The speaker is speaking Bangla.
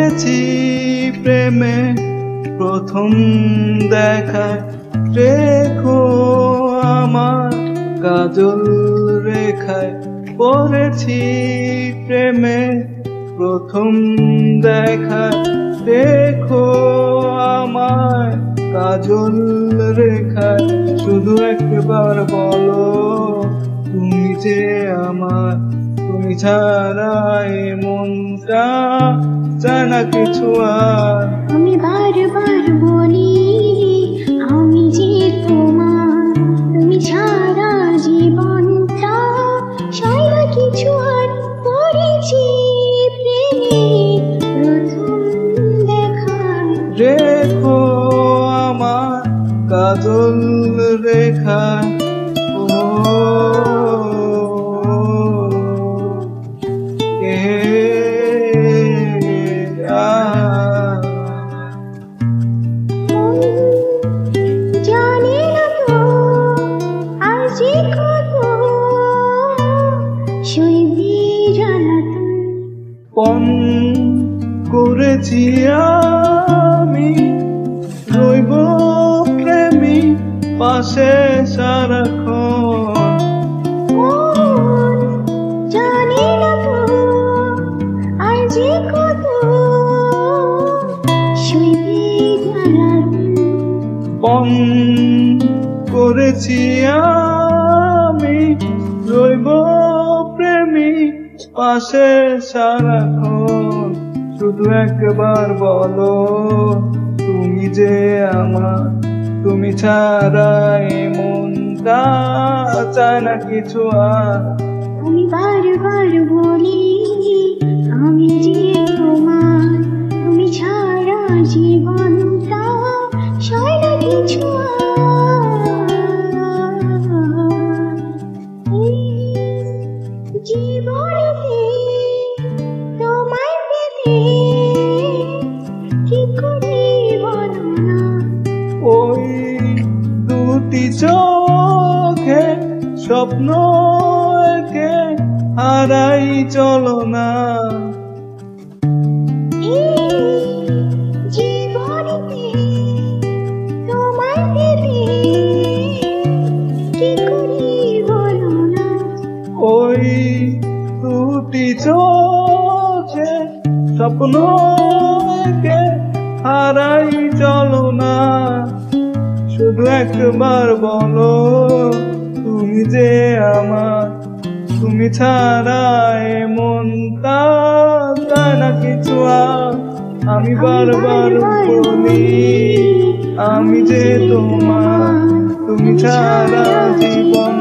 পড়েছি প্রেমে প্রথম দেখায়, রেখো আমার কাজল রেখায়। পড়েছি প্রেমে প্রথম দেখায়, রেখো আমার কাজল রেখায়। শুধু একবার বলো তুমি যে আমার, তুমি ছাড়া এ মনটা চায় না কিছু আর। আমি বারবার বলি আমি যে তোমার, তুমি ছাড়া জীবনটা চায় না কিছু আর। পড়েছি প্রেমে প্রথম দেখায়, রেখো আমার কাজল রেখায়। জানি না তো আর যে কত সইবে জ্বালাতন। পণ করেছি আমি রইব প্রেমী পাশে সারাক্ষণ। জানি না তো আর যে কত সইবে জ্বালাতন। পণ করেছি আমি রইব প্রেমী পাশে সারাক্ষণ। শুধু একবার বলো তুমি যে আমার, তুমি ছাড়া এ মনটা চায় না কিছু আর। আমি বারবার বলি আমি যে তোমার, তুমি ছাড়া জীবনটা চায় না কিছু জীবনেতে তোমায় পেতে কি করে বলো না। ওই দুটি চোখে স্বপ্ন এঁকে হারাই চলো না। জীবনেতে তোমায় পেতে কি করে বলো না। ওই দুটি চোখে স্বপ্ন এঁকে হারাই চলো না। শুধু একবার বলো তুমি যে আমার, তুমি ছাড়া এ মনটা চায় না কিছু আর। আমি বারবার বলি আমি যে তোমার, তুমি ছাড়া জীবন